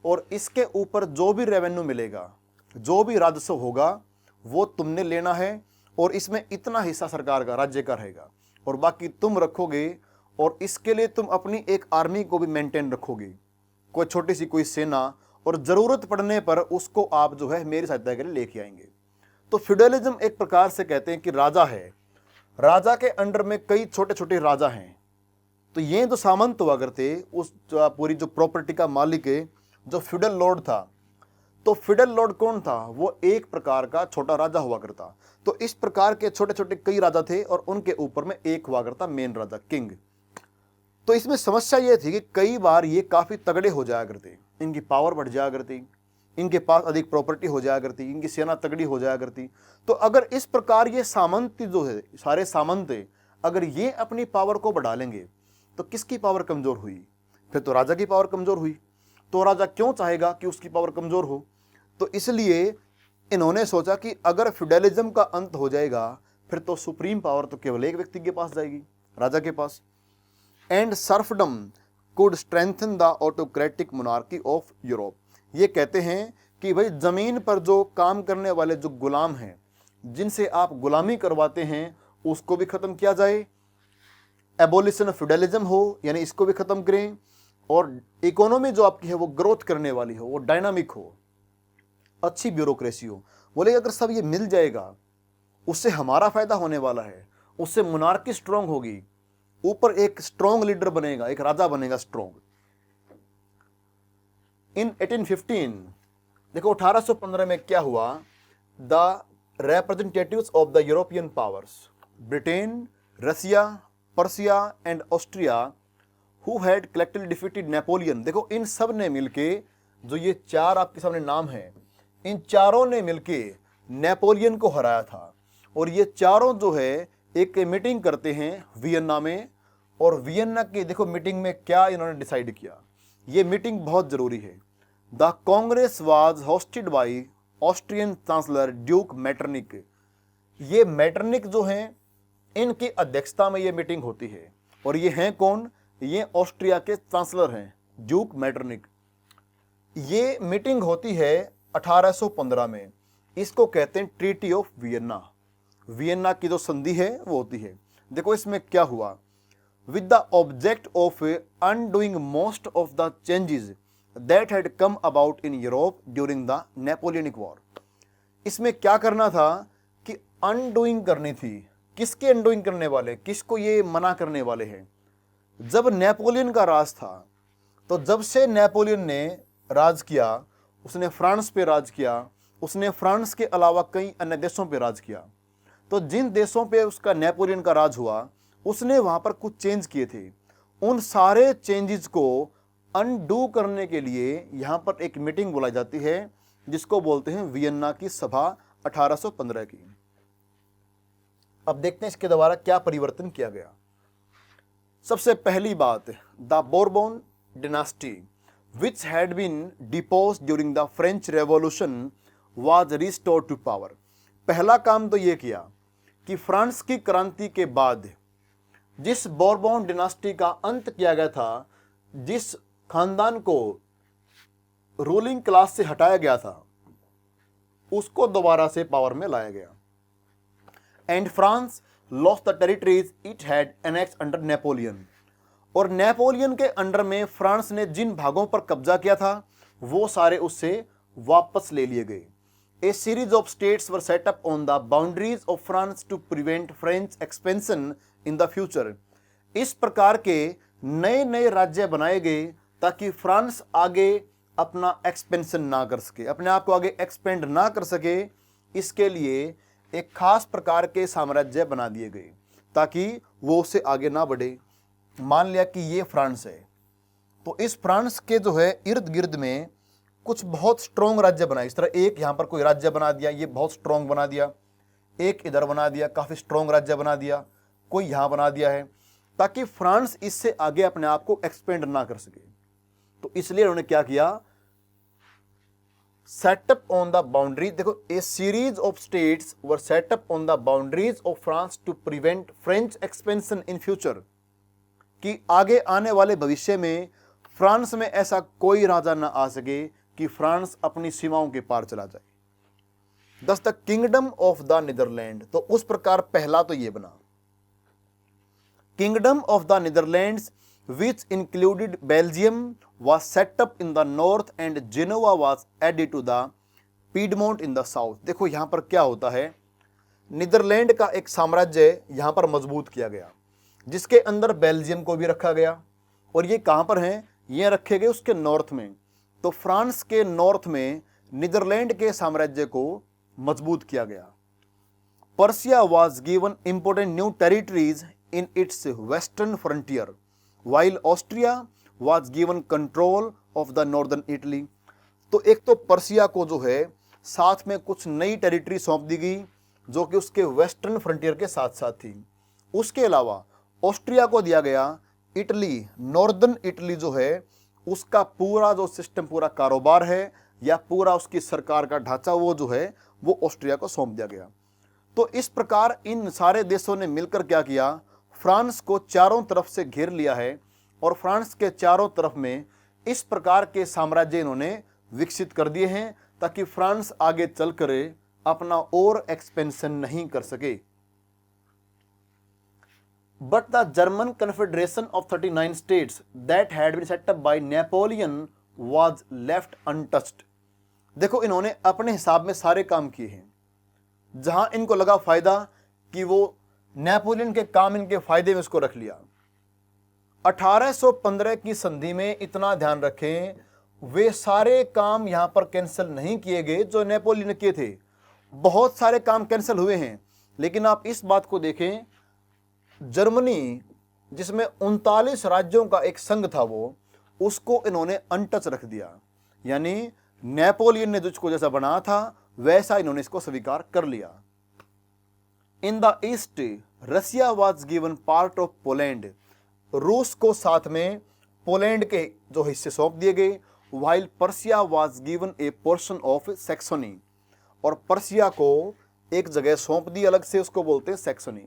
और इसके ऊपर जो भी रेवेन्यू मिलेगा, जो भी राजस्व होगा वो तुमने लेना है, और इसमें इतना हिस्सा सरकार का, राज्य का रहेगा, और बाकी तुम रखोगे, और इसके लिए तुम अपनी एक आर्मी को भी मेंटेन रखोगे, कोई छोटी सी कोई सेना, और जरूरत पड़ने पर उसको आप जो है मेरी सहायता के लिए लेके आएंगे। तो फ्यूडलिज्म एक प्रकार से कहते हैं कि राजा है, राजा के अंडर में कई छोटे छोटे राजा हैं। तो ये जो सामंत हुआ करते, उस पूरी जो प्रॉपर्टी का मालिक है जो फ्यूडल लॉर्ड था, तो फ्यूडल लॉर्ड कौन था? वो एक प्रकार का छोटा राजा हुआ करता। तो इस प्रकार के छोटे छोटे कई राजा थे, और उनके ऊपर में एक हुआ करता मेन राजा, किंग। तो इसमें समस्या यह थी कि कई बार ये काफी तगड़े हो जाया करते, इनकी पावर बढ़ जाया करती, इनके पास अधिक प्रॉपर्टी हो जाया करती, इनकी सेना तगड़ी हो जाया करती। तो अगर इस प्रकार ये सामंत जो है, सारे सामंत अगर ये अपनी पावर को बढ़ा लेंगे तो किसकी पावर कमजोर हुई? फिर तो राजा की पावर कमजोर हुई। तो राजा क्यों चाहेगा कि उसकी पावर कमजोर हो? तो इसलिए इन्होंने सोचा कि अगर फ्यूडलिज्म का अंत हो जाएगा फिर तो सुप्रीम पावर तो केवल एक व्यक्ति के पास जाएगी, राजा के पास। And serfdom could strengthen the autocratic monarchy of Europe. ये कहते हैं कि भाई जमीन पर जो काम करने वाले जो गुलाम हैं, जिनसे आप गुलामी करवाते हैं, उसको भी खत्म किया जाए। एबोलिशन ऑफ फ्यूडलिज्म हो, यानी इसको भी खत्म करें, और इकोनॉमी जो आपकी है वो ग्रोथ करने वाली हो, वो डायनामिक हो, अच्छी ब्यूरोक्रेसी हो। बोले अगर सब ये मिल जाएगा उससे हमारा फायदा होने वाला है, उससे मोनार्की स्ट्रांग होगी, ऊपर एक स्ट्रांग लीडर बनेगा, एक राजा बनेगा स्ट्रांग। इन 1815 देखो 1815 में क्या हुआ, the representatives of the European powers, Britain, Russia, Persia and Austria, who had collectively defeated Napoleon। देखो इन सब ने मिलके, जो ये चार आपके सामने नाम हैं, इन चारों ने मिलके नेपोलियन को हराया था। और ये चारों जो है एक मीटिंग करते हैं वियन्ना में, और वियन्ना की देखो मीटिंग में क्या इन्होंने डिसाइड किया, ये मीटिंग बहुत जरूरी है। The Congress was hosted by Austrian chancellor Duke Metternich. ये मैटरनिक जो हैं, इनकी अध्यक्षता में ये मीटिंग होती है, और ये हैं कौन? ये ऑस्ट्रिया के चांसलर हैं, ड्यूक मैटरनिक। ये मीटिंग होती है 1815 में, इसको कहते हैं ट्रीटी ऑफ वियन्ना। वियन्ना की जो संधि है वो होती है। देखो इसमें क्या हुआ, with the object of undoing most of the changes that had come about in Europe during the Napoleonic War। इसमें क्या करना था कि अनडूइंग करनी थी। किसके अनडूइंग करने वाले, किसको ये मना करने वाले हैं? जब नेपोलियन का राज था, तो जब से नेपोलियन ने राज किया, उसने फ्रांस पे राज किया, उसने फ्रांस के अलावा कई अन्य देशों पे राज किया। तो जिन देशों पे उसका नेपोलियन का राज हुआ, उसने वहां पर कुछ चेंज किए थे। उन सारे चेंजेस को अनडू करने के लिए यहां पर एक मीटिंग बुलाई जाती है, जिसको बोलते हैं वियन्ना की सभा 1815 की। अब देखते हैं इसके द्वारा क्या परिवर्तन किया गया। सबसे पहली बात, the Bourbon dynasty which had been deposed during the French revolution was restored to power. पहला काम तो यह किया कि फ्रांस की क्रांति के बाद जिस बोरबोन डिनास्टी का अंत किया गया था, जिस खानदान को रूलिंग क्लास से हटाया गया था, उसको दोबारा से पावर में लाया गया। And France lost the territories it had annexed under Napoleon. और नेपोलियन के अंडर में फ्रांस ने जिन भागों पर कब्जा किया था वो सारे उससे वापस ले लिए गए। A series of states were set up on the boundaries of France to prevent French expansion in the future. इस प्रकार के नए नए राज्य बनाए गए ताकि फ्रांस आगे अपना एक्सपेंशन ना कर सके, अपने आप को आगे एक्सपेंड ना कर सके। इसके लिए एक खास प्रकार के साम्राज्य बना दिए गए ताकि वो उससे आगे ना बढ़े। मान लिया कि ये फ्रांस है, तो इस फ्रांस के जो है इर्द गिर्द में कुछ बहुत स्ट्रॉन्ग राज्य बनाए। इस तरह एक यहाँ पर कोई राज्य बना दिया, ये बहुत स्ट्रॉन्ग बना दिया, एक इधर बना दिया, काफ़ी स्ट्रॉन्ग राज्य बना दिया, कोई यहाँ बना दिया है, ताकि फ्रांस इससे आगे अपने आप को एक्सपेंड ना कर सके। तो इसलिए उन्होंने क्या किया, सेटअप ऑन द बाउंड्री, देखो a series of states were set up on the boundaries of France to prevent French expansion in future, कि आगे आने वाले भविष्य में फ्रांस में ऐसा कोई राजा ना आ सके कि फ्रांस अपनी सीमाओं के पार चला जाए। Thus the kingdom of the Netherlands, तो उस प्रकार पहला तो ये बना kingdom of the Netherlands which included Belgium was set up in the north and Genoa was added to the Piedmont in the south। देखो यहां पर क्या होता है, नीदरलैंड का एक साम्राज्य यहां पर मजबूत किया गया, जिसके अंदर बेल्जियम को भी रखा गया, और ये कहां पर हैं, ये रखे गए उसके नॉर्थ में। तो फ्रांस के नॉर्थ में नीदरलैंड के साम्राज्य को मजबूत किया गया। Persia was given important new territories in its western frontier while Austria was given control of the northern Italy। तो एक तो पर्सिया को जो है साथ में कुछ नई टेरिटरी सौंप दी गई जो कि उसके वेस्टर्न फ्रंटियर के साथ साथ थी। उसके अलावा ऑस्ट्रिया को दिया गया इटली, नॉर्दर्न इटली जो है उसका पूरा जो सिस्टम, पूरा कारोबार है या पूरा उसकी सरकार का ढांचा, वो जो है वो ऑस्ट्रिया को सौंप दिया गया। तो इस प्रकार इन सारे देशों ने मिलकर क्या किया, फ्रांस को चारों तरफ से घेर लिया है, और फ्रांस के चारों तरफ में इस प्रकार के साम्राज्य इन्होंने विकसित कर दिए हैं ताकि फ्रांस आगे चलकर अपना और एक्सपेंशन नहीं कर सके। But the German confederation of 39 states that had been set up by Napoleon was left untouched. देखो इन्होंने अपने हिसाब में सारे काम किए हैं, जहां इनको लगा फायदा कि वो नेपोलियन के काम इनके फायदे में उसको रख लिया। 1815 की संधि में इतना ध्यान रखें, वे सारे काम यहां पर कैंसिल नहीं किए गए जो नेपोलियन ने किए थे। बहुत सारे काम कैंसिल हुए हैं, लेकिन आप इस बात को देखें, जर्मनी जिसमें 39 राज्यों का एक संघ था, वो उसको इन्होंने अनटच रख दिया। यानी नेपोलियन ने जिसको जैसा बनाया था वैसा इन्होंने इसको स्वीकार कर लिया। In the east Russia was given part of Poland, रूस को साथ में पोलैंड के जो हिस्से सौंप दिए गए। While Persia was given A portion of Saxony, और पर्सिया को एक जगह सौंप दी अलग से, उसको बोलते हैं सैक्सोनी।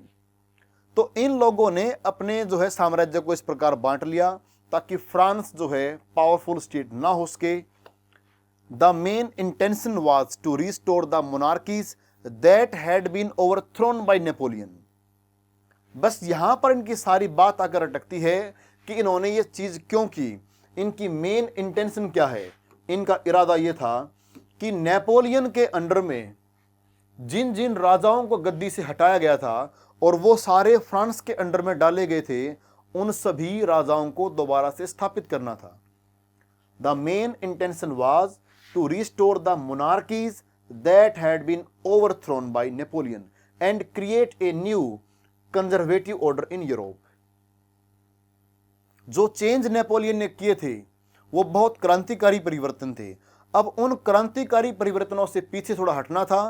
तो इन लोगों ने अपने जो है साम्राज्य को इस प्रकार बांट लिया ताकि फ्रांस जो है पावरफुल स्टेट ना हो सके। The main intention was to restore the monarchies that had been overthrown by Napoleon. बस यहां पर इनकी सारी बात आकर अटकती है कि इन्होंने ये चीज क्यों की, इनकी मेन इंटेंशन क्या है। इनका इरादा ये था कि नेपोलियन के अंडर में जिन जिन राजाओं को गद्दी से हटाया गया था और वो सारे फ्रांस के अंडर में डाले गए थे, उन सभी राजाओं को दोबारा से स्थापित करना था। The main intention was to restore the monarchies that had been overthrown by Napoleon and create a new conservative order in Europe। जो चेंज नेपोलियन ने किए थे वो बहुत क्रांतिकारी परिवर्तन थे। अब उन क्रांतिकारी परिवर्तनों से पीछे थोड़ा हटना था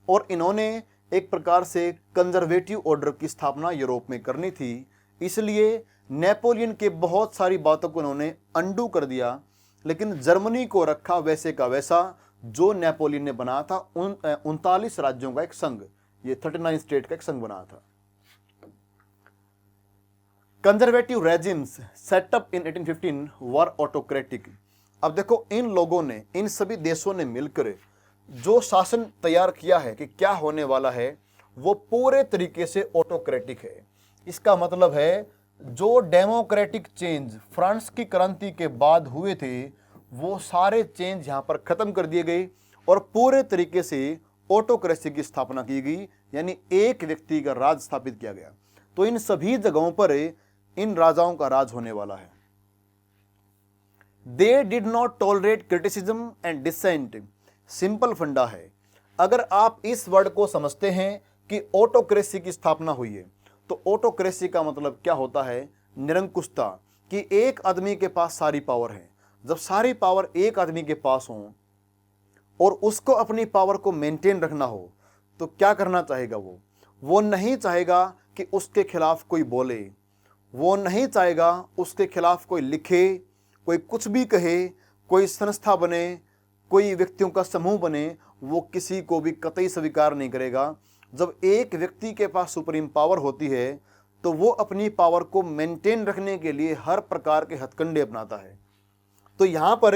और इन्होंने एक प्रकार से कंजर्वेटिव ऑर्डर की स्थापना यूरोप में करनी थी। इसलिए नेपोलियन के बहुत सारी बातों को इन्होंने अंडू कर दिया, लेकिन जर्मनी को रखा वैसे का वैसा जो नेपोलियन ने बनाया था। 39 राज्यों का एक संघ, ये 39 स्टेट का एक संघ बनाया था। कंजर्वेटिव रेजिम्स सेटअप इन 1815 वर ऑटोक्रेटिक। अब देखो इन लोगों ने, इन सभी देशों ने मिलकर जो शासन तैयार किया है कि क्या होने वाला है, वो पूरे तरीके से ऑटोक्रेटिक है। इसका मतलब है जो डेमोक्रेटिक चेंज फ्रांस की क्रांति के बाद हुए थे वो सारे चेंज यहाँ पर खत्म कर दिए गए और पूरे तरीके से ऑटोक्रेसी की स्थापना की गई, यानी एक व्यक्ति का राज स्थापित किया गया। तो इन सभी जगहों पर इन राजाओं का राज होने वाला है। They did not tolerate criticism and dissent. Simple फंडा है, अगर आप इस वर्ड को समझते हैं कि ऑटोक्रेसी की स्थापना हुई है, तो ऑटोक्रेसी का मतलब क्या होता है? निरंकुशता, कि एक आदमी के पास सारी पावर है। जब सारी पावर एक आदमी के पास हो और उसको अपनी पावर को मेंटेन रखना हो, तो क्या करना चाहेगा? वो नहीं चाहेगा कि उसके खिलाफ कोई बोले, वो नहीं चाहेगा उसके खिलाफ कोई लिखे, कोई कुछ भी कहे, कोई संस्था बने, कोई व्यक्तियों का समूह बने, वो किसी को भी कतई स्वीकार नहीं करेगा। जब एक व्यक्ति के पास सुप्रीम पावर होती है, तो वो अपनी पावर को मेंटेन रखने के लिए हर प्रकार के हथकंडे अपनाता है। तो यहाँ पर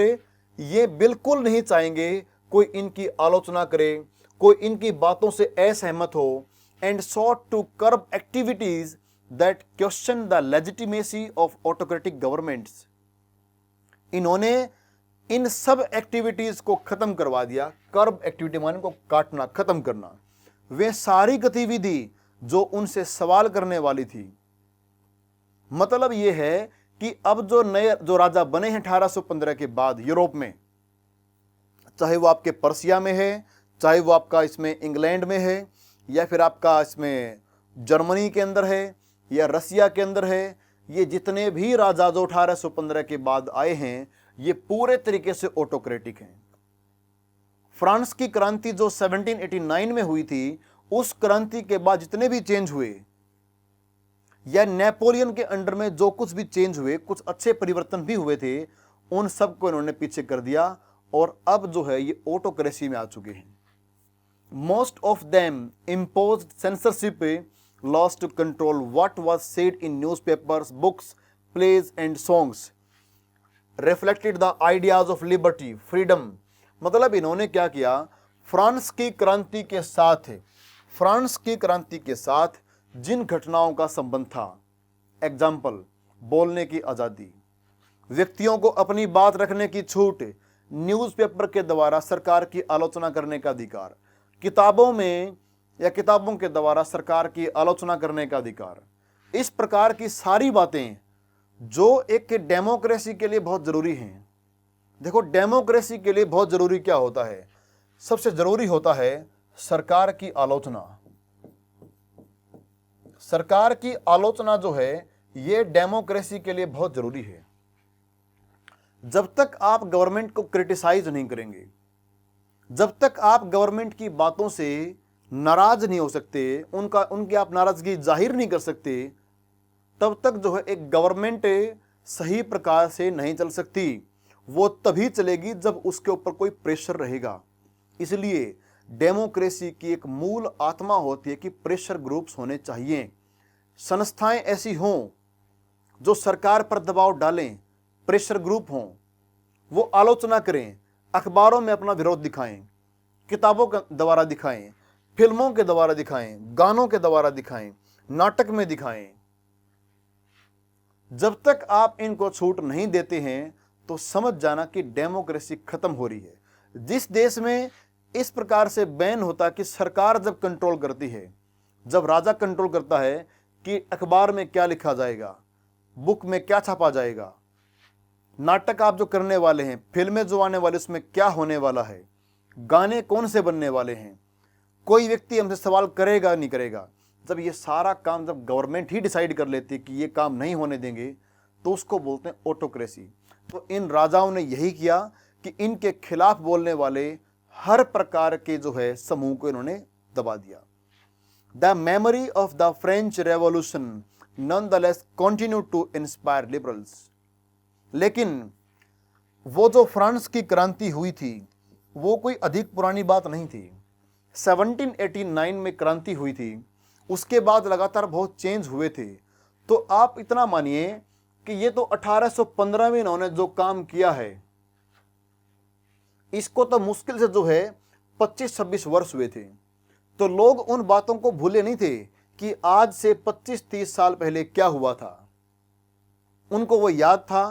ये बिल्कुल नहीं चाहेंगे कोई इनकी आलोचना करे, कोई इनकी बातों से असहमत हो, and sought to curb activities that question the legitimacy of autocratic governments. इन्होंने इन सब एक्टिविटीज को खत्म करवा दिया। कर्ब एक्टिविटी माने को काटना, खत्म करना। वे सारी गतिविधि जो उनसे सवाल करने वाली थी, मतलब यह है कि अब जो राजा बने हैं 1815 के बाद यूरोप में, चाहे वो आपके पर्सिया में है, चाहे वो आपका इसमें इंग्लैंड में है, या फिर आपका इसमें जर्मनी के अंदर है, या रसिया के अंदर है, ये जितने भी राजा जो 1815 के बाद आए हैं, ये पूरे तरीके से ऑटोक्रेटिक हैं। फ्रांस की क्रांति जो 1789 में हुई थी, उस क्रांति के बाद जितने भी चेंज हुए, या नेपोलियन के अंडर में जो कुछ भी चेंज हुए, कुछ अच्छे परिवर्तन भी हुए थे, उन सब को इन्होंने पीछे कर दिया और अब जो है ये ऑटोक्रेसी में आ चुके हैं। Most of them imposed censorship, laws to control what was said in newspapers, books, plays and songs, reflected the ideas of liberty, freedom. मतलब इन्होंने क्या किया? फ्रांस की क्रांति के साथ जिन घटनाओं का संबंध था, एग्जाम्पल बोलने की आज़ादी, व्यक्तियों को अपनी बात रखने की छूट, न्यूज़पेपर के द्वारा सरकार की आलोचना करने का अधिकार, किताबों में या किताबों के द्वारा सरकार की आलोचना करने का अधिकार, इस प्रकार की सारी बातें जो एक डेमोक्रेसी के लिए बहुत ज़रूरी हैं। देखो, डेमोक्रेसी के लिए बहुत ज़रूरी क्या होता है? सबसे ज़रूरी होता है सरकार की आलोचना। सरकार की आलोचना जो है ये डेमोक्रेसी के लिए बहुत ज़रूरी है। जब तक आप गवर्नमेंट को क्रिटिसाइज नहीं करेंगे, जब तक आप गवर्नमेंट की बातों से नाराज नहीं हो सकते, उनकी आप नाराजगी जाहिर नहीं कर सकते, तब तक जो है एक गवर्नमेंट सही प्रकार से नहीं चल सकती। वो तभी चलेगी जब उसके ऊपर कोई प्रेशर रहेगा। इसलिए डेमोक्रेसी की एक मूल आत्मा होती है कि प्रेशर ग्रुप्स होने चाहिए, संस्थाएं ऐसी हों जो सरकार पर दबाव डालें, प्रेशर ग्रुप हों, वो आलोचना करें, अखबारों में अपना विरोध दिखाएं, किताबों के द्वारा दिखाएं, फिल्मों के द्वारा दिखाएं, गानों के द्वारा दिखाएं, नाटक में दिखाएं। जब तक आप इनको छूट नहीं देते हैं तो समझ जाना कि डेमोक्रेसी खत्म हो रही है। जिस देश में इस प्रकार से बैन होता है कि सरकार जब कंट्रोल करती है, जब राजा कंट्रोल करता है कि अखबार में क्या लिखा जाएगा, बुक में क्या छापा जाएगा, नाटक आप जो करने वाले हैं, फिल्में जो आने वाली उसमें क्या होने वाला है, गाने कौन से बनने वाले हैं, कोई व्यक्ति हमसे सवाल करेगा नहीं करेगा, जब ये सारा काम जब गवर्नमेंट ही डिसाइड कर लेती है कि ये काम नहीं होने देंगे, तो उसको बोलते हैं ऑटोक्रेसी। तो इन राजाओं ने यही किया कि इनके खिलाफ बोलने वाले हर प्रकार के जो है समूह को इन्होंने दबा दिया। The memory of the French revolution nonetheless continue to inspire liberals. लेकिन वो जो फ्रांस की क्रांति हुई थी वो कोई अधिक पुरानी बात नहीं थी। 1789 में क्रांति हुई थी, उसके बाद लगातार बहुत चेंज हुए थे। तो आप इतना मानिए कि ये तो 1815 में इन्होंने जो काम किया है, इसको तो मुश्किल से जो है 25-26 वर्ष हुए थे। तो लोग उन बातों को भूले नहीं थे कि आज से 25-30 साल पहले क्या हुआ था। उनको वो याद था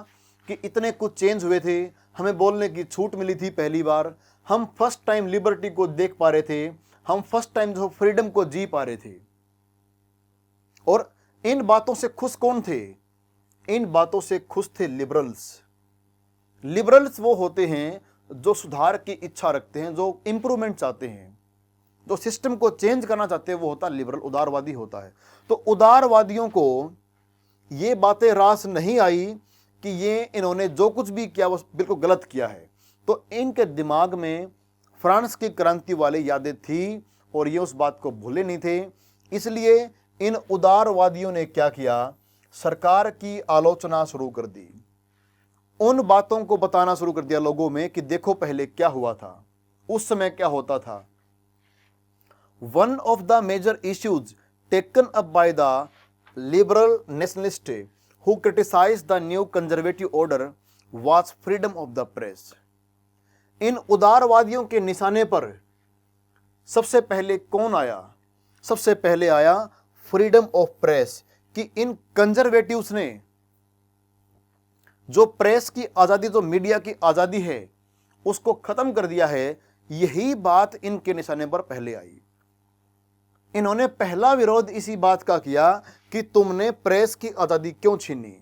कि इतने कुछ चेंज हुए थे, हमें बोलने की छूट मिली थी पहली बार, हम फर्स्ट टाइम लिबर्टी को देख पा रहे थे, हम फर्स्ट टाइम जो फ्रीडम को जी पा रहे थे। और इन बातों से खुश कौन थे? इन बातों से खुश थे लिबरल्स। लिबरल्स वो होते हैं जो सुधार की इच्छा रखते हैं, जो इंप्रूवमेंट चाहते हैं, जो सिस्टम को चेंज करना चाहते हैं, वो होता लिबरल, उदारवादी होता है। तो उदारवादियों को ये बातें रास नहीं आई कि ये इन्होंने जो कुछ भी किया वो बिल्कुल गलत किया है। तो इनके दिमाग में फ्रांस की क्रांति वाली यादें थी और ये उस बात को भूले नहीं थे। इसलिए इन उदारवादियों ने क्या किया? सरकार की आलोचना शुरू कर दी, उन बातों को बताना शुरू कर दिया लोगों में कि देखो पहले क्या हुआ था, उस समय क्या होता था। One of the major issues taken up by the liberal nationalist who criticized the new conservative order was freedom of the press। इन उदारवादियों के निशाने पर सबसे पहले कौन आया? सबसे पहले आया फ्रीडम ऑफ प्रेस, कि इन कंजर्वेटिव्स ने जो प्रेस की आजादी, जो मीडिया की आजादी है, उसको खत्म कर दिया है। यही बात इनके निशाने पर पहले आई। इन्होंने पहला विरोध इसी बात का किया कि तुमने प्रेस की आजादी क्यों छीनी।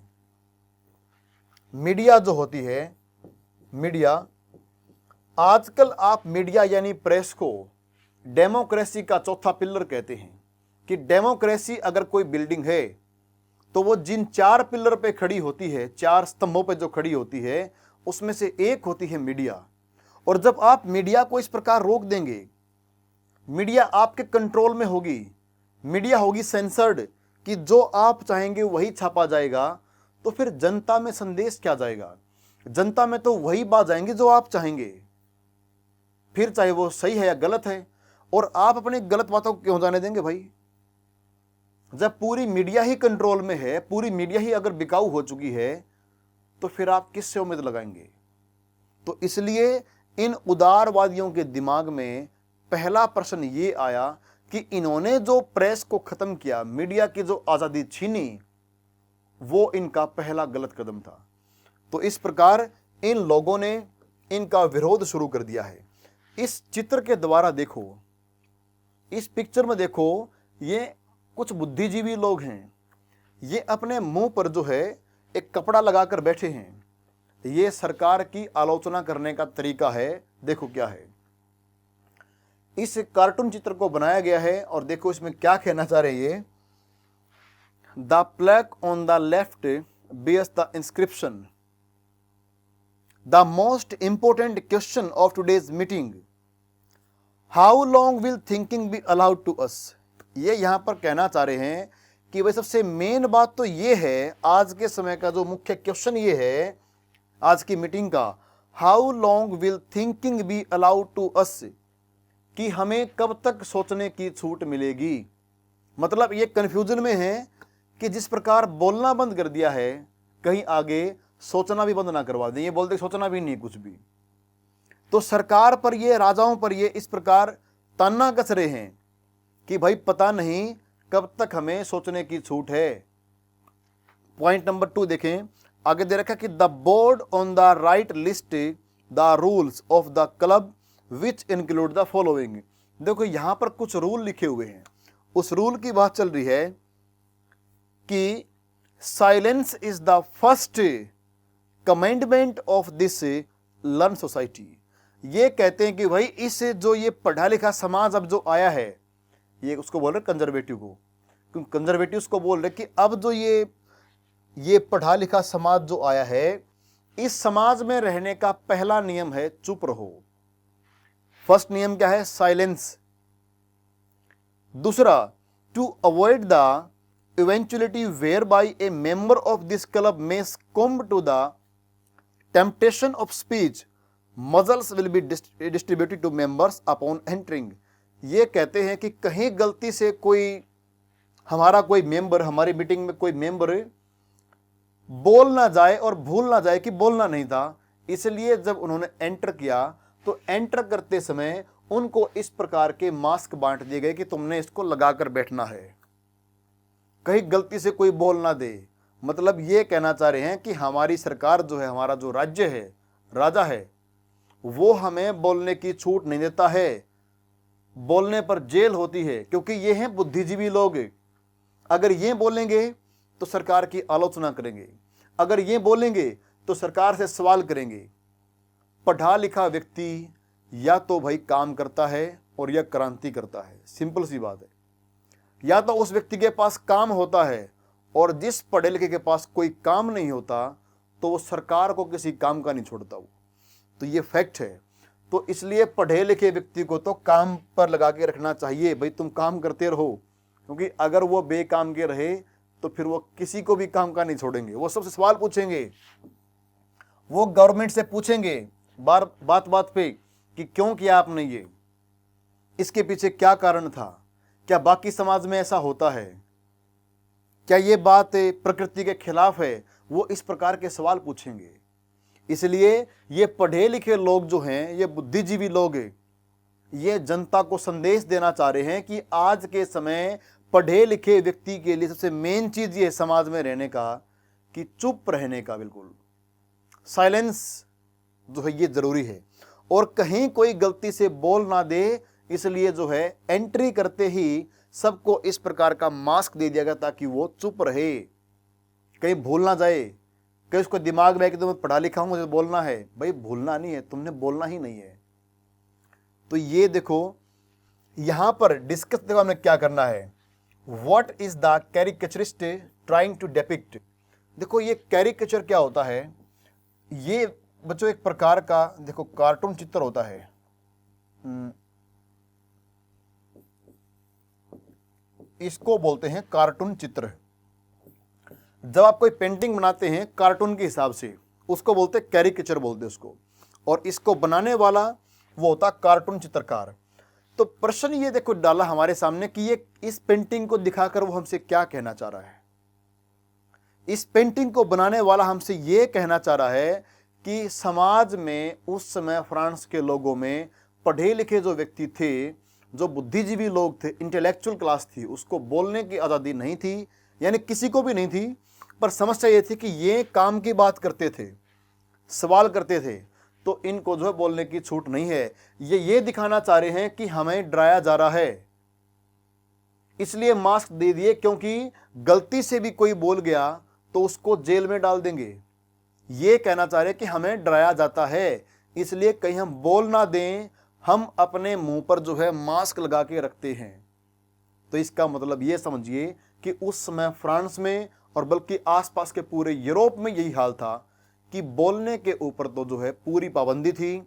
मीडिया जो होती है, मीडिया, आजकल आप मीडिया यानी प्रेस को डेमोक्रेसी का चौथा पिलर कहते हैं। कि डेमोक्रेसी अगर कोई बिल्डिंग है तो वो जिन 4 पिलर पे खड़ी होती है, 4 स्तंभों पे जो खड़ी होती है, उसमें से एक होती है मीडिया। और जब आप मीडिया को इस प्रकार रोक देंगे, मीडिया आपके कंट्रोल में होगी, मीडिया होगी सेंसर्ड, कि जो आप चाहेंगे वही छापा जाएगा, तो फिर जनता में संदेश क्या जाएगा? जनता में तो वही बात जाएंगी जो आप चाहेंगे, फिर चाहे वो सही है या गलत है। और आप अपनी गलत बातों को क्यों जाने देंगे भाई? जब पूरी मीडिया ही कंट्रोल में है, पूरी मीडिया ही अगर बिकाऊ हो चुकी है, तो फिर आप किससे उम्मीद लगाएंगे? तो इसलिए इन उदारवादियों के दिमाग में पहला प्रश्न ये आया कि इन्होंने जो प्रेस को खत्म किया, मीडिया की जो आजादी छीनी, वो इनका पहला गलत कदम था। तो इस प्रकार इन लोगों ने इनका विरोध शुरू कर दिया है। इस चित्र के द्वारा देखो, इस पिक्चर में देखो, ये कुछ बुद्धिजीवी लोग हैं। ये अपने मुंह पर जो है एक कपड़ा लगाकर बैठे हैं। ये सरकार की आलोचना करने का तरीका है। देखो क्या है, इस कार्टून चित्र को बनाया गया है और देखो इसमें क्या कहना चाह रहे हैं ये। The plaque on the left bears the inscription, the most important question of today's meeting, how long will thinking be allowed to us। ये यहां पर कहना चाह रहे हैं कि भाई सबसे मेन बात तो ये है, आज के समय का जो मुख्य क्वेश्चन ये है आज की मीटिंग का, how long will thinking be allowed to us, कि हमें कब तक सोचने की छूट मिलेगी। मतलब ये कंफ्यूजन में है कि जिस प्रकार बोलना बंद कर दिया है, कहीं आगे सोचना भी बंद ना करवा दें। ये बोलते सोचना भी नहीं कुछ भी। तो सरकार पर ये, राजाओं पर ये इस प्रकार ताना कस रहे हैं कि भाई पता नहीं कब तक हमें सोचने की छूट है। पॉइंट नंबर 2 देखें, आगे दे रखा कि the board on the right list the rules of the club which include the following. देखो यहां पर कुछ रूल लिखे हुए हैं। उस रूल की बात चल रही है कि silence is the first commandment of this learn society. ये कहते हैं कि भाई इस जो ये पढ़ा लिखा समाज अब जो आया है, ये उसको बोल रहे कंजर्वेटिव को, क्योंकि कंजर्वेटिव को बोल रहे कि अब जो ये पढ़ा लिखा समाज जो आया है, इस समाज में रहने का पहला नियम है चुप रहो। फर्स्ट नियम क्या है? साइलेंस। दूसरा, to avoid the eventuality whereby a member of this club may succumb to the temptation of speech, muzzles will be distributed to members upon entering। ये कहते हैं कि कहीं गलती से कोई हमारा कोई मेंबर, हमारी मीटिंग में कोई मेंबर बोल ना जाए और भूल ना जाए कि बोलना नहीं था। इसलिए जब उन्होंने एंटर किया तो एंटर करते समय उनको इस प्रकार के मास्क बांट दिए गए कि तुमने इसको लगाकर बैठना है, कहीं गलती से कोई बोल ना दे। मतलब ये कहना चाह रहे हैं कि हमारी सरकार जो है, हमारा जो राज्य है, राजा है, वो हमें बोलने की छूट नहीं देता है, बोलने पर जेल होती है, क्योंकि ये हैं बुद्धिजीवी लोग। अगर ये बोलेंगे तो सरकार की आलोचना करेंगे, अगर ये बोलेंगे तो सरकार से सवाल करेंगे। पढ़ा लिखा व्यक्ति या तो भाई काम करता है और या क्रांति करता है, सिंपल सी बात है। या तो उस व्यक्ति के पास काम होता है, और जिस पढ़े लिखे के पास कोई काम नहीं होता तो वो सरकार को किसी काम का नहीं छोड़ता वो, तो ये फैक्ट है। तो इसलिए पढ़े लिखे व्यक्ति को तो काम पर लगा के रखना चाहिए, भाई तुम काम करते रहो, क्योंकि अगर वो बेकाम के रहे तो फिर वो किसी को भी काम का नहीं छोड़ेंगे। वो सबसे सवाल पूछेंगे, वो गवर्नमेंट से पूछेंगे बात बात पे कि क्यों किया आपने ये, इसके पीछे क्या कारण था, क्या बाकी समाज में ऐसा होता है, क्या ये बात प्रकृति के खिलाफ है। वो इस प्रकार के सवाल पूछेंगे। इसलिए ये पढ़े लिखे लोग जो हैं, ये बुद्धिजीवी लोग, ये जनता को संदेश देना चाह रहे हैं कि आज के समय पढ़े लिखे व्यक्ति के लिए सबसे मेन चीज ये समाज में रहने का कि चुप रहने का, बिल्कुल साइलेंस जो है ये जरूरी है, और कहीं कोई गलती से बोल ना दे। इसलिए जो है एंट्री करते ही सबको इस प्रकार का मास्क दे दिया गया ताकि वो चुप रहे, कहीं भूल ना जाए। कहीं उसको दिमाग में कि तो मैं पढ़ा लिखा हूं, मुझे बोलना है, भाई भूलना नहीं है, तुमने बोलना ही नहीं है। तो ये देखो यहां पर डिस्कस देखो हमने क्या करना है, what is the caricaturist trying to depict. देखो ये कैरिकेचर क्या होता है, ये बच्चों एक प्रकार का देखो कार्टून चित्र होता है। इसको बोलते हैं कार्टून चित्र। जब आप कोई पेंटिंग बनाते हैं कार्टून के हिसाब से, उसको बोलते हैं कैरिकेचर बोलते हैं उसको, और इसको बनाने वाला वो होता कार्टून चित्रकार। तो प्रश्न ये देखो डाला हमारे सामने कि ये इस पेंटिंग को दिखाकर वो हमसे क्या कहना चाह रहा है। इस पेंटिंग को बनाने वाला हमसे ये कहना चाह रहा है कि समाज में उस समय फ्रांस के लोगों में पढ़े लिखे जो व्यक्ति थे, जो बुद्धिजीवी लोग थे, इंटेलेक्चुअल क्लास थी, उसको बोलने की आज़ादी नहीं थी, यानी किसी को भी नहीं थी। पर समस्या ये थी कि ये काम की बात करते थे, सवाल करते थे, तो इनको जो है बोलने की छूट नहीं है। ये दिखाना चाह रहे हैं कि हमें डराया जा रहा है, इसलिए मास्क दे दिए, क्योंकि गलती से भी कोई बोल गया तो उसको जेल में डाल देंगे। ये कहना चाह रहे हैं कि हमें डराया जाता है, इसलिए कहीं हम बोल ना दें, हम अपने मुंह पर जो है मास्क लगा के रखते हैं। तो इसका मतलब ये समझिए कि उस समय फ्रांस में और बल्कि आसपास के पूरे यूरोप में यही हाल था कि बोलने के ऊपर तो जो है पूरी पाबंदी थी,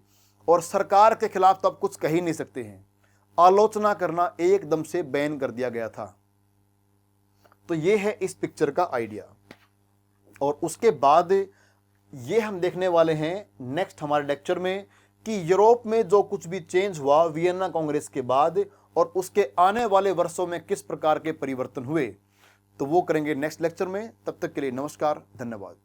और सरकार के खिलाफ तो आप कुछ कह ही नहीं सकते हैं, आलोचना करना एकदम से बैन कर दिया गया था। तो ये है इस पिक्चर का आइडिया। और उसके बाद ये हम देखने वाले हैं नेक्स्ट हमारे लेक्चर में कि यूरोप में जो कुछ भी चेंज हुआ वियना कांग्रेस के बाद, और उसके आने वाले वर्षों में किस प्रकार के परिवर्तन हुए, तो वो करेंगे नेक्स्ट लेक्चर में। तब तक के लिए नमस्कार, धन्यवाद।